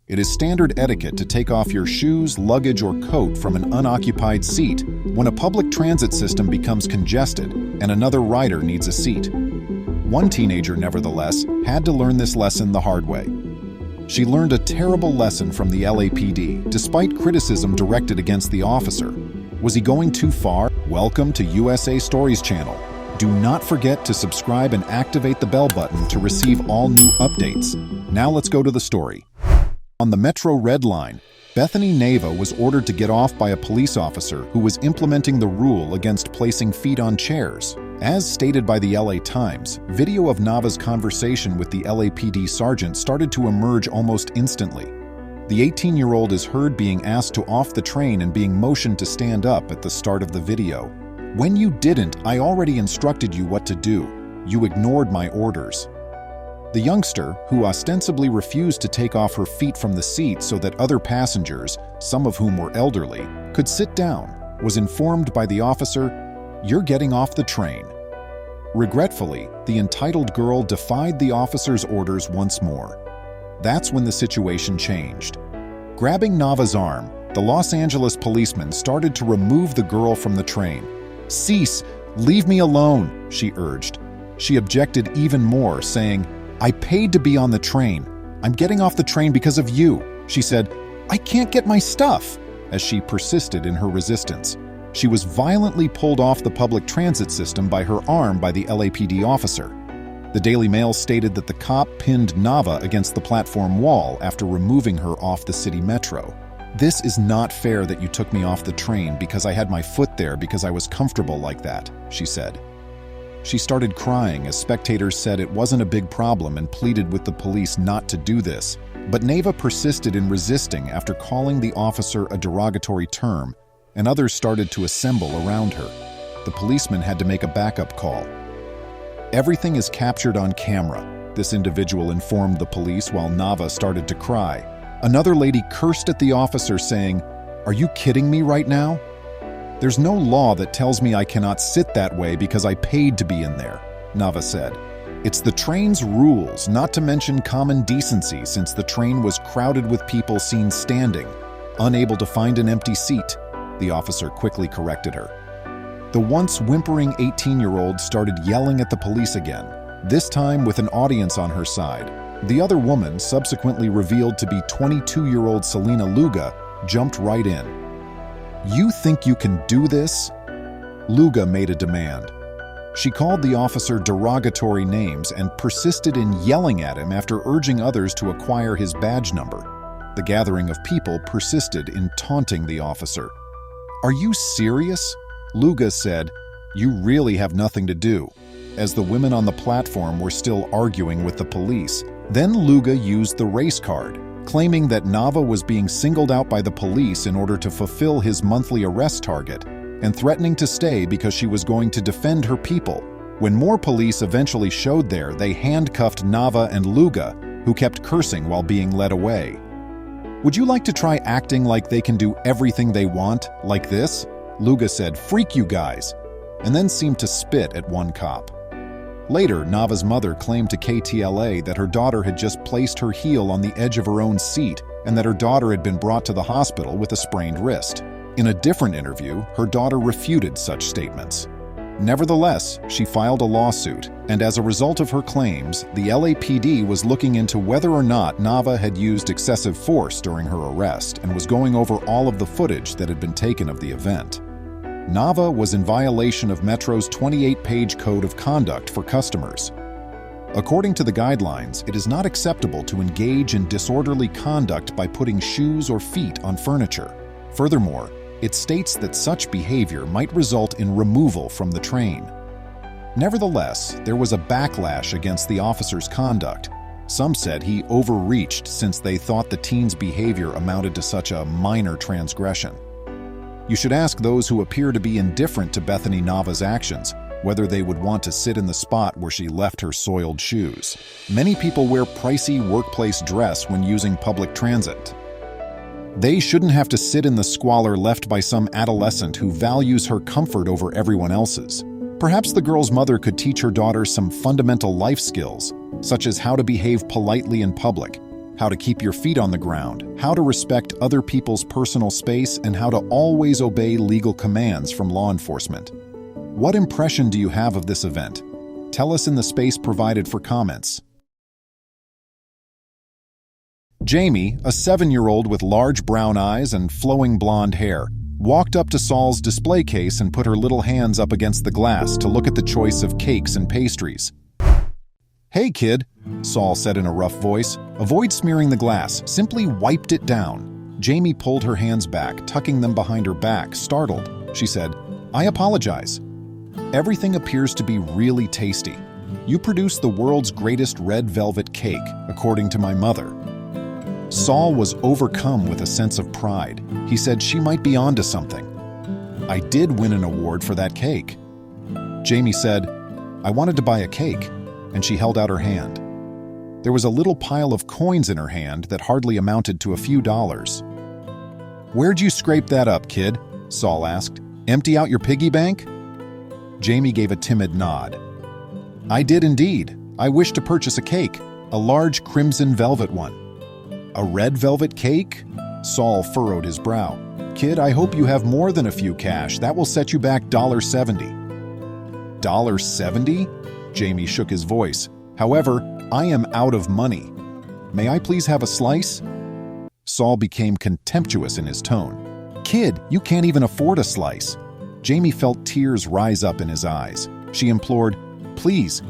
It is standard etiquette to take off your shoes, luggage, or coat from an unoccupied seat when a public transit system becomes congested and another rider needs a seat. One teenager, nevertheless, had to learn this lesson the hard way. She learned a terrible lesson from the LAPD, despite criticism directed against the officer. Was he going too far? Welcome to USA Stories channel. Do not forget to subscribe and activate the bell button to receive all new updates. Now let's go to the story. On the Metro Red Line, Bethany Nava was ordered to get off by a police officer who was implementing the rule against placing feet on chairs. As stated by the LA Times, video of Nava's conversation with the LAPD sergeant started to emerge almost instantly. The 18-year-old is heard being asked to off the train and being motioned to stand up at the start of the video. "When you didn't, I already instructed you what to do. You ignored my orders." The youngster, who ostensibly refused to take off her feet from the seat so that other passengers, some of whom were elderly, could sit down, was informed by the officer, "You're getting off the train." Regretfully, the entitled girl defied the officer's orders once more. That's when the situation changed. Grabbing Nava's arm, the Los Angeles policeman started to remove the girl from the train. "Cease! Leave me alone!" she urged. She objected even more, saying, "I paid to be on the train. I'm getting off the train because of you." She said, "I can't get my stuff," as she persisted in her resistance. She was violently pulled off the public transit system by her arm by the LAPD officer. The Daily Mail stated that the cop pinned Nava against the platform wall after removing her off the city metro. "This is not fair that you took me off the train because I had my foot there because I was comfortable like that," she said. She started crying as spectators said it wasn't a big problem and pleaded with the police not to do this. But Nava persisted in resisting after calling the officer a derogatory term, and others started to assemble around her. The policeman had to make a backup call. "Everything is captured on camera," this individual informed the police while Nava started to cry. Another lady cursed at the officer, saying, "Are you kidding me right now? There's no law that tells me I cannot sit that way because I paid to be in there," Nava said. "It's the train's rules, not to mention common decency, since the train was crowded with people seen standing, unable to find an empty seat," the officer quickly corrected her. The once whimpering 18-year-old started yelling at the police again, this time with an audience on her side. The other woman, subsequently revealed to be 22-year-old Selena Luga, jumped right in. "You think you can do this?" Luga made a demand. She called the officer derogatory names and persisted in yelling at him after urging others to acquire his badge number. The gathering of people persisted in taunting the officer. "Are you serious?" Luga said, "You really have nothing to do," as the women on the platform were still arguing with the police. Then Luga used the race card, claiming that Nava was being singled out by the police in order to fulfill his monthly arrest target, and threatening to stay because she was going to defend her people. When more police eventually showed there, they handcuffed Nava and Luga, who kept cursing while being led away. "Would you like to try acting like they can do everything they want, like this?" Luga said, "Freak you guys," and then seemed to spit at one cop. Later, Nava's mother claimed to KTLA that her daughter had just placed her heel on the edge of her own seat and that her daughter had been brought to the hospital with a sprained wrist. In a different interview, her daughter refuted such statements. Nevertheless, she filed a lawsuit, and as a result of her claims, the LAPD was looking into whether or not Nava had used excessive force during her arrest and was going over all of the footage that had been taken of the event. Nava was in violation of Metro's 28-page Code of Conduct for customers. According to the guidelines, it is not acceptable to engage in disorderly conduct by putting shoes or feet on furniture. Furthermore, it states that such behavior might result in removal from the train. Nevertheless, there was a backlash against the officer's conduct. Some said he overreached since they thought the teen's behavior amounted to such a minor transgression. You should ask those who appear to be indifferent to Bethany Nava's actions whether they would want to sit in the spot where she left her soiled shoes. Many people wear pricey workplace dress when using public transit. They shouldn't have to sit in the squalor left by some adolescent who values her comfort over everyone else's. Perhaps the girl's mother could teach her daughter some fundamental life skills, such as how to behave politely in public, how to keep your feet on the ground, how to respect other people's personal space, and how to always obey legal commands from law enforcement. What impression do you have of this event? Tell us in the space provided for comments. Jamie, a 7-year-old with large brown eyes and flowing blonde hair, walked up to Saul's display case and put her little hands up against the glass to look at the choice of cakes and pastries. "Hey, kid," Saul said in a rough voice. "Avoid smearing the glass. Simply wiped it down." Jamie pulled her hands back, tucking them behind her back. Startled, she said, "I apologize. Everything appears to be really tasty. You produced the world's greatest red velvet cake, according to my mother." Saul was overcome with a sense of pride. He said she might be onto something. "I did win an award for that cake." Jamie said, "I wanted to buy a cake," and she held out her hand. There was a little pile of coins in her hand that hardly amounted to a few dollars. "Where'd you scrape that up, kid?" Saul asked. "Empty out your piggy bank?" Jamie gave a timid nod. "I did indeed. I wish to purchase a cake, a large crimson velvet one." "A red velvet cake?" Saul furrowed his brow. "Kid, I hope you have more than a few cash. That will set you back $70. $70? Jamie shook his voice. "However, I am out of money. May I please have a slice?" Saul became contemptuous in his tone. "Kid, you can't even afford a slice." Jamie felt tears rise up in his eyes. She implored, "Please,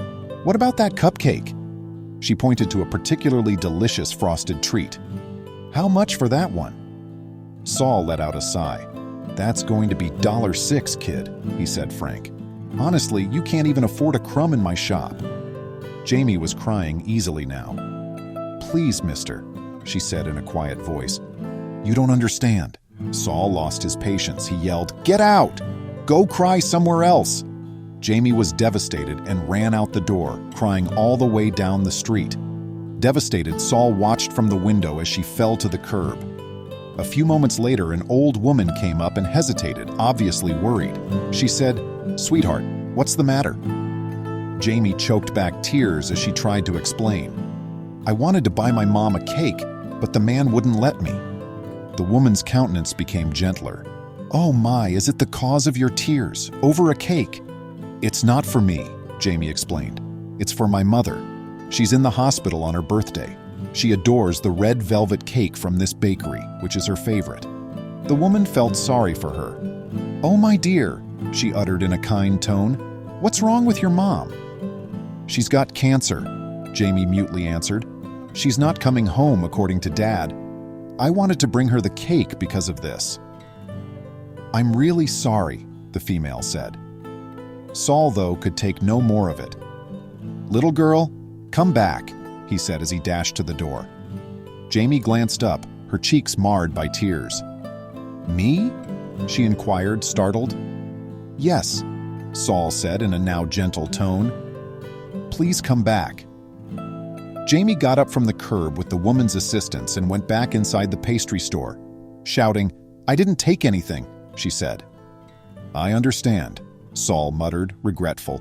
what about that cupcake?" She pointed to a particularly delicious frosted treat. "How much for that one?" Saul let out a sigh. "That's going to be $6, kid," he said frank. "Honestly, you can't even afford a crumb in my shop." Jamie was crying easily now. "Please, mister," she said in a quiet voice. "You don't understand." Saul lost his patience. He yelled, "Get out! Go cry somewhere else!" Jamie was devastated and ran out the door, crying all the way down the street. Devastated, Saul watched from the window as she fell to the curb. A few moments later, an old woman came up and hesitated, obviously worried. She said, "Sweetheart, what's the matter?" Jamie choked back tears as she tried to explain. "I wanted to buy my mom a cake, but the man wouldn't let me." The woman's countenance became gentler. "Oh my, is it the cause of your tears? Over a cake?" "It's not for me," Jamie explained. "It's for my mother. She's in the hospital on her birthday. She adores the red velvet cake from this bakery, which is her favorite." The woman felt sorry for her. "Oh my dear," she uttered in a kind tone. "What's wrong with your mom?" "She's got cancer," Jamie mutely answered. "She's not coming home, according to Dad. I wanted to bring her the cake because of this." "I'm really sorry," the female said. Saul, though, could take no more of it. "Little girl, come back," he said as he dashed to the door. Jamie glanced up, her cheeks marred by tears. "Me?" she inquired, startled. "Yes," Saul said in a now gentle tone. "Please come back." Jamie got up from the curb with the woman's assistance and went back inside the pastry store, shouting, "I didn't take anything," she said. "I understand," Saul muttered, regretful.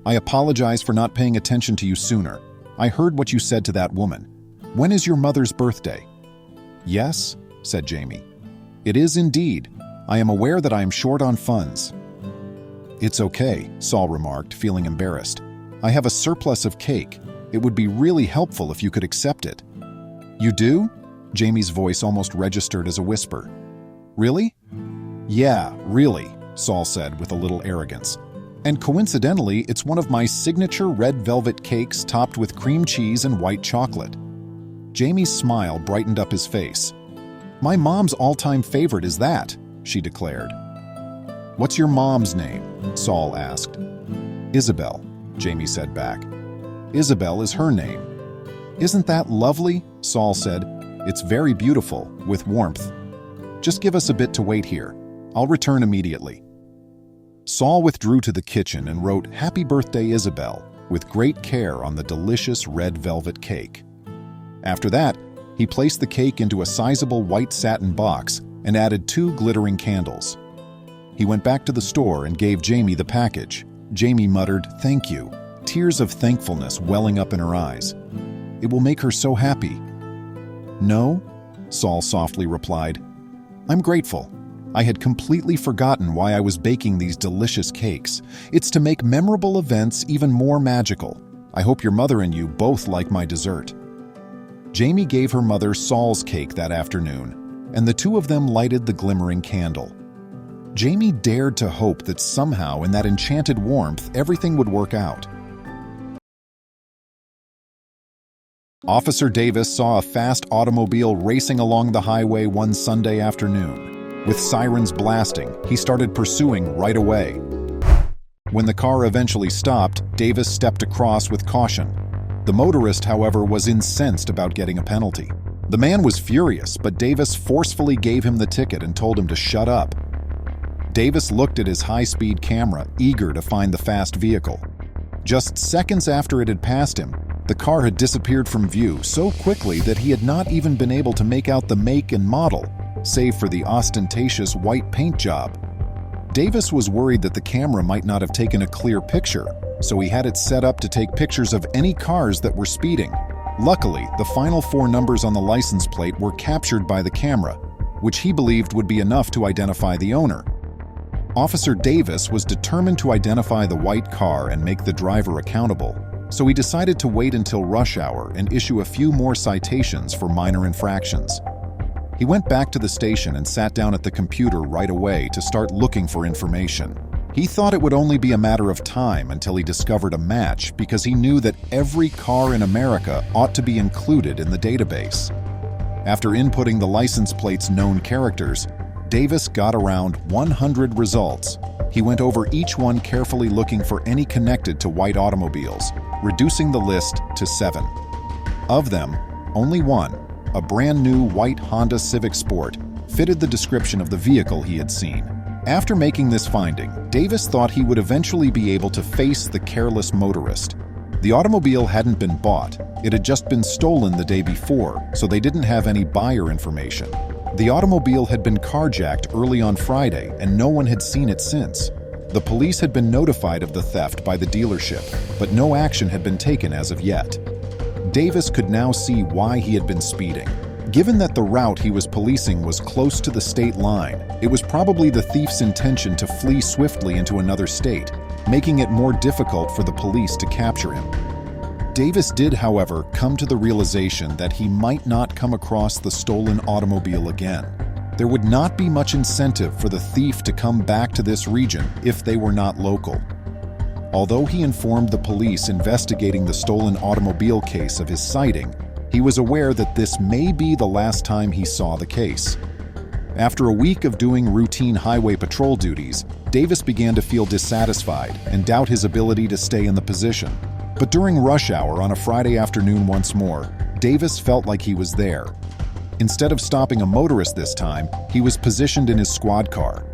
"I apologize for not paying attention to you sooner. I heard what you said to that woman. When is your mother's birthday?" "Yes," said Jamie. "It is indeed. I am aware that I am short on funds." "It's okay," Saul remarked, feeling embarrassed. "I have a surplus of cake. It would be really helpful if you could accept it." "You do?" Jamie's voice almost registered as a whisper. "Really?" "Yeah, really," Saul said with a little arrogance. "And coincidentally, it's one of my signature red velvet cakes topped with cream cheese and white chocolate." Jamie's smile brightened up his face. "My mom's all-time favorite is that," she declared. "What's your mom's name?" Saul asked. "Isabel," Jamie said back. "Isabel is her name." "Isn't that lovely?" Saul said. "It's very beautiful," with warmth. "Just give us a bit to wait here. I'll return immediately." Saul withdrew to the kitchen and wrote "Happy Birthday, Isabel" with great care on the delicious red velvet cake. After that, he placed the cake into a sizable white satin box and added 2 glittering candles. He went back to the store and gave Jamie the package. Jamie muttered, "Thank you," tears of thankfulness welling up in her eyes. "It will make her so happy." "No," Saul softly replied. "I'm grateful. I had completely forgotten why I was baking these delicious cakes. It's to make memorable events even more magical. I hope your mother and you both like my dessert." Jamie gave her mother Saul's cake that afternoon, and the two of them lighted the glimmering candle. Jamie dared to hope that somehow in that enchanted warmth everything would work out. Officer Davis saw a fast automobile racing along the highway one Sunday afternoon. With sirens blasting, he started pursuing right away. When the car eventually stopped, Davis stepped across with caution. The motorist, however, was incensed about getting a penalty. The man was furious, but Davis forcefully gave him the ticket and told him to shut up. Davis looked at his high-speed camera, eager to find the fast vehicle. Just seconds after it had passed him, the car had disappeared from view so quickly that he had not even been able to make out the make and model, save for the ostentatious white paint job. Davis was worried that the camera might not have taken a clear picture, so he had it set up to take pictures of any cars that were speeding. Luckily, the final 4 numbers on the license plate were captured by the camera, which he believed would be enough to identify the owner. Officer Davis was determined to identify the white car and make the driver accountable, so he decided to wait until rush hour and issue a few more citations for minor infractions. He went back to the station and sat down at the computer right away to start looking for information. He thought it would only be a matter of time until he discovered a match because he knew that every car in America ought to be included in the database. After inputting the license plate's known characters, Davis got around 100 results. He went over each one carefully looking for any connected to white automobiles, reducing the list to 7. Of them, only one, a brand new white Honda Civic Sport, fitted the description of the vehicle he had seen. After making this finding, Davis thought he would eventually be able to face the careless motorist. The automobile hadn't been bought. It had just been stolen the day before, so they didn't have any buyer information. The automobile had been carjacked early on Friday, and no one had seen it since. The police had been notified of the theft by the dealership, but no action had been taken as of yet. Davis could now see why he had been speeding. Given that the route he was policing was close to the state line, it was probably the thief's intention to flee swiftly into another state, making it more difficult for the police to capture him. Davis did, however, come to the realization that he might not come across the stolen automobile again. There would not be much incentive for the thief to come back to this region if they were not local. Although he informed the police investigating the stolen automobile case of his sighting, he was aware that this may be the last time he saw the case. After a week of doing routine highway patrol duties, Davis began to feel dissatisfied and doubt his ability to stay in the position. But during rush hour on a Friday afternoon once more, Davis felt like he was there. Instead of stopping a motorist this time, he was positioned in his squad car.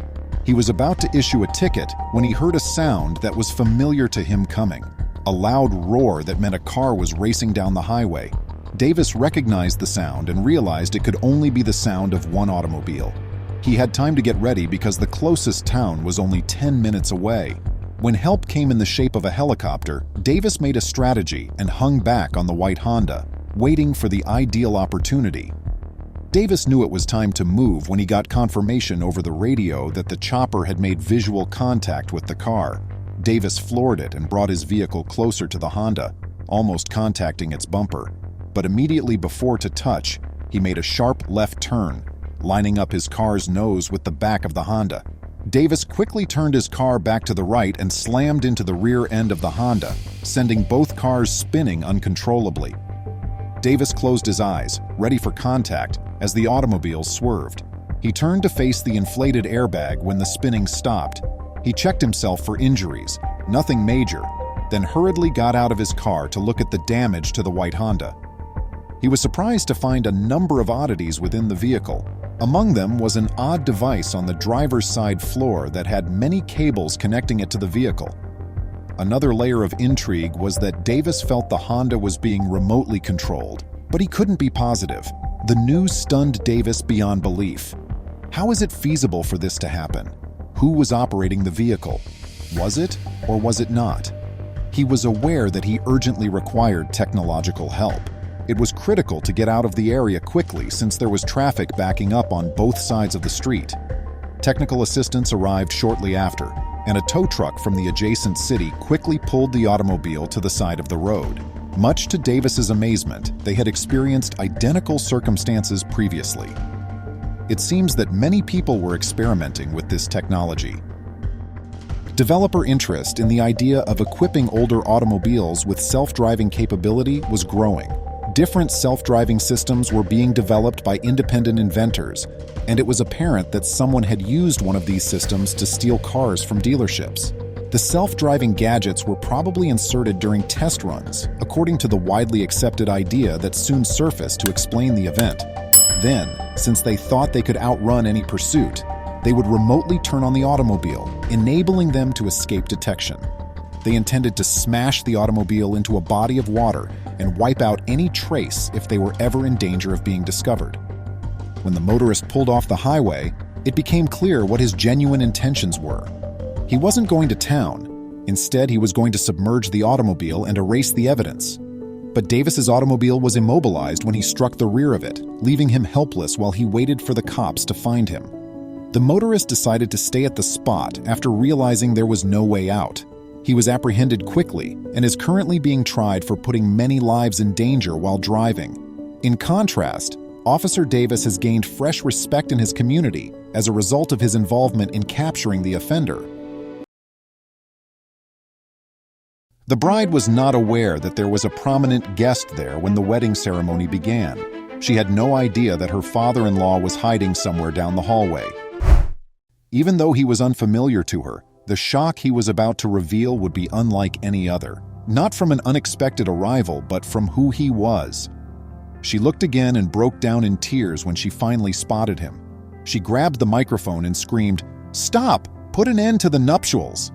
He was about to issue a ticket when he heard a sound that was familiar to him coming, a loud roar that meant a car was racing down the highway. Davis recognized the sound and realized it could only be the sound of one automobile. He had time to get ready because the closest town was only 10 minutes away. When help came in the shape of a helicopter, Davis made a strategy and hung back on the white Honda, waiting for the ideal opportunity. Davis knew it was time to move when he got confirmation over the radio that the chopper had made visual contact with the car. Davis floored it and brought his vehicle closer to the Honda, almost contacting its bumper. But immediately before to touch, he made a sharp left turn, lining up his car's nose with the back of the Honda. Davis quickly turned his car back to the right and slammed into the rear end of the Honda, sending both cars spinning uncontrollably. Davis closed his eyes, ready for contact, as the automobile swerved. He turned to face the inflated airbag when the spinning stopped. He checked himself for injuries, nothing major, then hurriedly got out of his car to look at the damage to the white Honda. He was surprised to find a number of oddities within the vehicle. Among them was an odd device on the driver's side floor that had many cables connecting it to the vehicle. Another layer of intrigue was that Davis felt the Honda was being remotely controlled, but he couldn't be positive. The news stunned Davis beyond belief. How is it feasible for this to happen? Who was operating the vehicle? Was it or was it not? He was aware that he urgently required technological help. It was critical to get out of the area quickly since there was traffic backing up on both sides of the street. Technical assistance arrived shortly after, and a tow truck from the adjacent city quickly pulled the automobile to the side of the road. Much to Davis's amazement, they had experienced identical circumstances previously. It seems that many people were experimenting with this technology. Developer interest in the idea of equipping older automobiles with self-driving capability was growing. Different self-driving systems were being developed by independent inventors, and it was apparent that someone had used one of these systems to steal cars from dealerships. The self-driving gadgets were probably inserted during test runs, according to the widely accepted idea that soon surfaced to explain the event. Then, since they thought they could outrun any pursuit, they would remotely turn on the automobile, enabling them to escape detection. They intended to smash the automobile into a body of water and wipe out any trace if they were ever in danger of being discovered. When the motorist pulled off the highway, it became clear what his genuine intentions were. He wasn't going to town. Instead, he was going to submerge the automobile and erase the evidence. But Davis's automobile was immobilized when he struck the rear of it, leaving him helpless while he waited for the cops to find him. The motorist decided to stay at the spot after realizing there was no way out. He was apprehended quickly and is currently being tried for putting many lives in danger while driving. In contrast, Officer Davis has gained fresh respect in his community as a result of his involvement in capturing the offender. The bride was not aware that there was a prominent guest there when the wedding ceremony began. She had no idea that her father-in-law was hiding somewhere down the hallway. Even though he was unfamiliar to her, the shock he was about to reveal would be unlike any other. Not from an unexpected arrival, but from who he was. She looked again and broke down in tears when she finally spotted him. She grabbed the microphone and screamed, "Stop! Put an end to the nuptials!"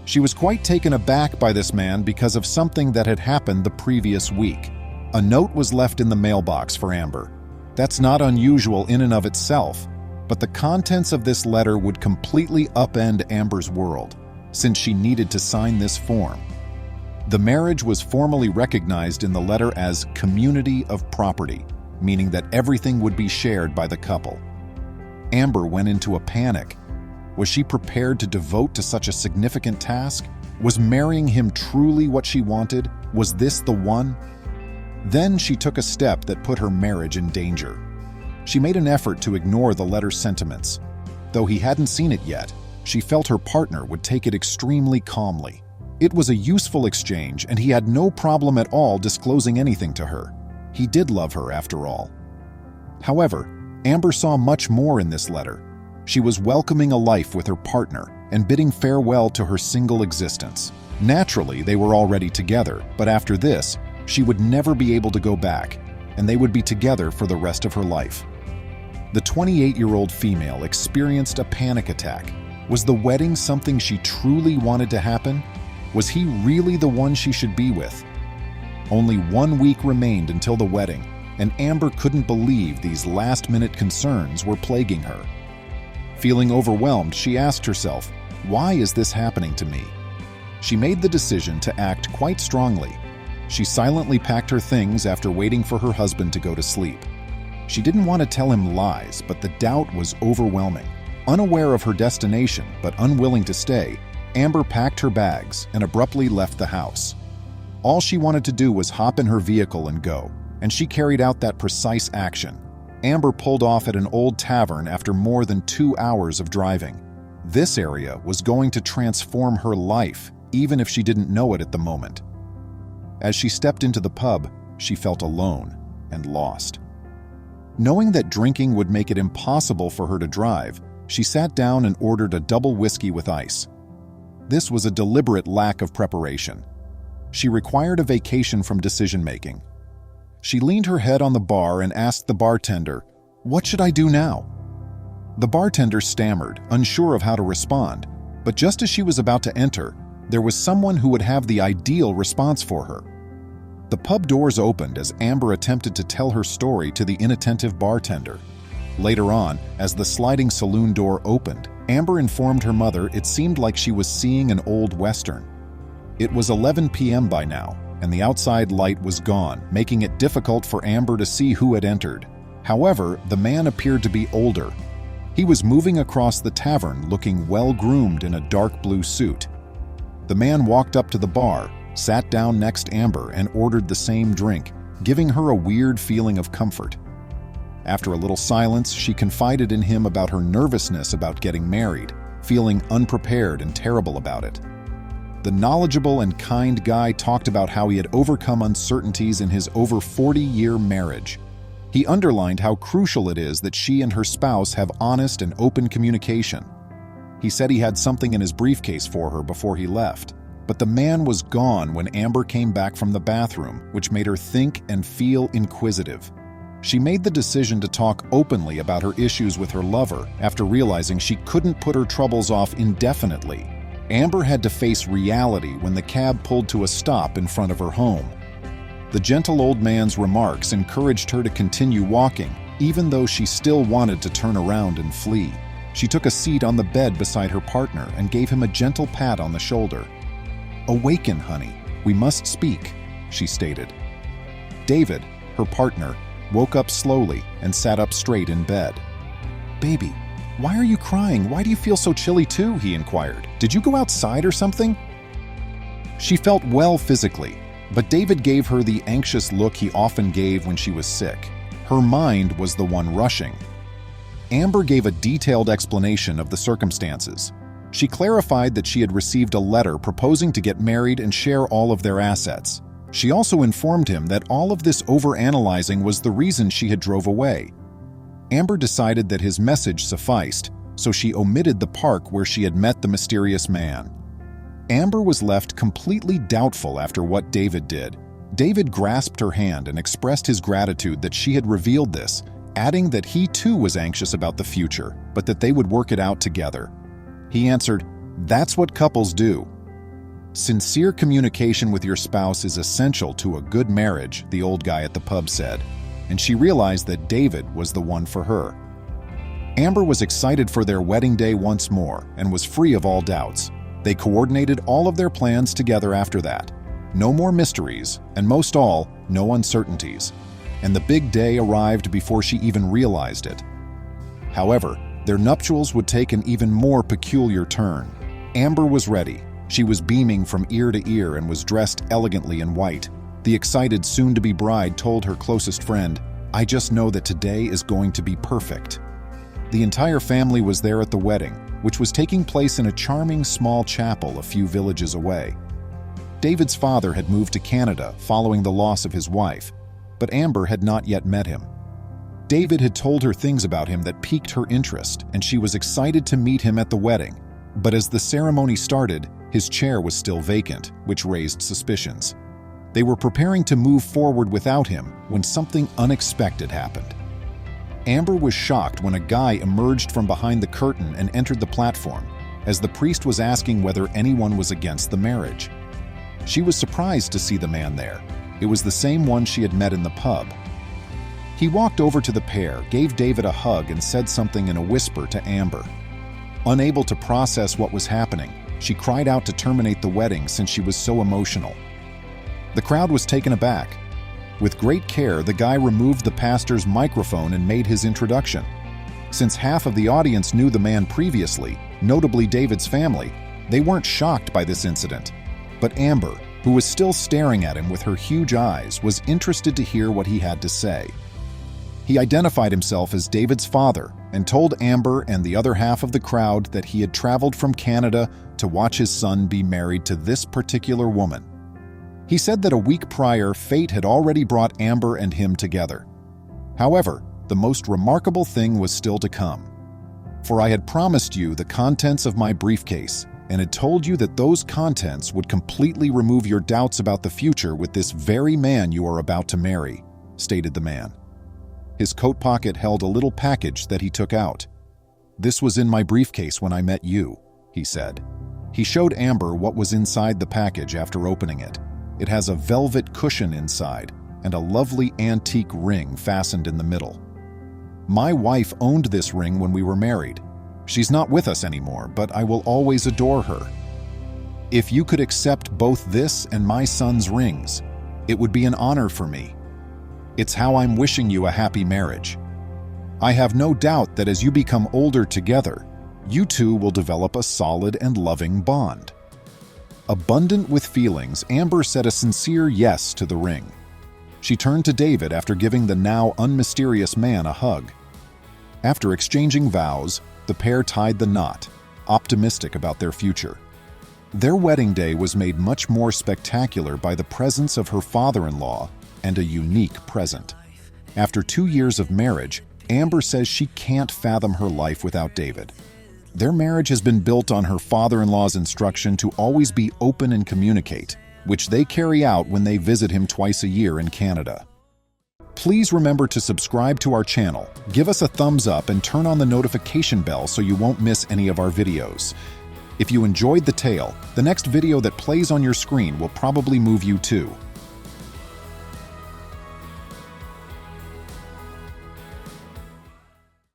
She was quite taken aback by this man because of something that had happened the previous week. A note was left in the mailbox for Amber. That's not unusual in and of itself, but the contents of this letter would completely upend Amber's world, since she needed to sign this form. The marriage was formally recognized in the letter as community of property, meaning that everything would be shared by the couple. Amber went into a panic. Was she prepared to devote to such a significant task? Was marrying him truly what she wanted? Was this the one? Then she took a step that put her marriage in danger. She made an effort to ignore the letter's sentiments. Though he hadn't seen it yet, she felt her partner would take it extremely calmly. It was a useful exchange, and he had no problem at all disclosing anything to her. He did love her, after all. However, Amber saw much more in this letter. She was welcoming a life with her partner and bidding farewell to her single existence. Naturally, they were already together, but after this, she would never be able to go back, and they would be together for the rest of her life. The 28-year-old female experienced a panic attack. Was the wedding something she truly wanted to happen? Was he really the one she should be with? Only 1 week remained until the wedding, and Amber couldn't believe these last-minute concerns were plaguing her. Feeling overwhelmed, she asked herself, "Why is this happening to me?" She made the decision to act quite strongly. She silently packed her things after waiting for her husband to go to sleep. She didn't want to tell him lies, but the doubt was overwhelming. Unaware of her destination, but unwilling to stay, Amber packed her bags and abruptly left the house. All she wanted to do was hop in her vehicle and go, and she carried out that precise action. Amber pulled off at an old tavern after more than 2 hours of driving. This area was going to transform her life, even if she didn't know it at the moment. As she stepped into the pub, she felt alone and lost. Knowing that drinking would make it impossible for her to drive, she sat down and ordered a double whiskey with ice. This was a deliberate lack of preparation. She required a vacation from decision-making. She leaned her head on the bar and asked the bartender, "What should I do now?" The bartender stammered, unsure of how to respond, but just as she was about to enter, there was someone who would have the ideal response for her. The pub doors opened as Amber attempted to tell her story to the inattentive bartender. Later on, as the sliding saloon door opened, Amber informed her mother it seemed like she was seeing an old Western. It was 11 p.m. by now, and the outside light was gone, making it difficult for Amber to see who had entered. However, the man appeared to be older. He was moving across the tavern looking well-groomed in a dark blue suit. The man walked up to the bar, sat down next Amber, and ordered the same drink, giving her a weird feeling of comfort. After a little silence, she confided in him about her nervousness about getting married, feeling unprepared and terrible about it. The knowledgeable and kind guy talked about how he had overcome uncertainties in his over 40-year marriage. He underlined how crucial it is that she and her spouse have honest and open communication. He said he had something in his briefcase for her before he left, but the man was gone when Amber came back from the bathroom, which made her think and feel inquisitive. She made the decision to talk openly about her issues with her lover after realizing she couldn't put her troubles off indefinitely. Amber had to face reality when the cab pulled to a stop in front of her home. The gentle old man's remarks encouraged her to continue walking, even though she still wanted to turn around and flee. She took a seat on the bed beside her partner and gave him a gentle pat on the shoulder. "Awaken, honey. We must speak," she stated. David, her partner, woke up slowly and sat up straight in bed. "Baby, why are you crying? Why do you feel so chilly too?" he inquired. "Did you go outside or something?" She felt well physically, but David gave her the anxious look he often gave when she was sick. Her mind was the one rushing. Amber gave a detailed explanation of the circumstances. She clarified that she had received a letter proposing to get married and share all of their assets. She also informed him that all of this overanalyzing was the reason she had drove away. Amber decided that his message sufficed, so she omitted the park where she had met the mysterious man. Amber was left completely doubtful after what David did. David grasped her hand and expressed his gratitude that she had revealed this, adding that he too was anxious about the future, but that they would work it out together. He answered, "That's what couples do." "Sincere communication with your spouse is essential to a good marriage," the old guy at the pub said, and she realized that David was the one for her. Amber was excited for their wedding day once more and was free of all doubts. They coordinated all of their plans together after that. No more mysteries, and most all, no uncertainties. And the big day arrived before she even realized it. However, their nuptials would take an even more peculiar turn. Amber was ready. She was beaming from ear to ear and was dressed elegantly in white. The excited soon-to-be bride told her closest friend, "I just know that today is going to be perfect." The entire family was there at the wedding, which was taking place in a charming small chapel a few villages away. David's father had moved to Canada following the loss of his wife, but Amber had not yet met him. David had told her things about him that piqued her interest, and she was excited to meet him at the wedding. But as the ceremony started, his chair was still vacant, which raised suspicions. They were preparing to move forward without him when something unexpected happened. Amber was shocked when a guy emerged from behind the curtain and entered the platform, as the priest was asking whether anyone was against the marriage. She was surprised to see the man there. It was the same one she had met in the pub. He walked over to the pair, gave David a hug, and said something in a whisper to Amber. Unable to process what was happening, she cried out to terminate the wedding since she was so emotional. The crowd was taken aback. With great care, the guy removed the pastor's microphone and made his introduction. Since half of the audience knew the man previously, notably David's family, they weren't shocked by this incident. But Amber, who was still staring at him with her huge eyes, was interested to hear what he had to say. He identified himself as David's father and told Amber and the other half of the crowd that he had traveled from Canada to watch his son be married to this particular woman. He said that a week prior, fate had already brought Amber and him together. However, the most remarkable thing was still to come. "For I had promised you the contents of my briefcase, and had told you that those contents would completely remove your doubts about the future with this very man you are about to marry," stated the man. His coat pocket held a little package that he took out. "This was in my briefcase when I met you," he said. He showed Amber what was inside the package after opening it. It has a velvet cushion inside and a lovely antique ring fastened in the middle. "My wife owned this ring when we were married. She's not with us anymore, but I will always adore her. If you could accept both this and my son's rings, It would be an honor for me. It's how I'm wishing you a happy marriage. I have no doubt that as you become older together, you two will develop a solid and loving bond." Abundant with feelings, Amber said a sincere yes to the ring. She turned to David after giving the now unmysterious man a hug. After exchanging vows, the pair tied the knot, optimistic about their future. Their wedding day was made much more spectacular by the presence of her father-in-law and a unique present. After 2 years of marriage, Amber says she can't fathom her life without David. Their marriage has been built on her father-in-law's instruction to always be open and communicate, which they carry out when they visit him twice a year in Canada. Please remember to subscribe to our channel, give us a thumbs up, and turn on the notification bell so you won't miss any of our videos. If you enjoyed the tale, the next video that plays on your screen will probably move you too.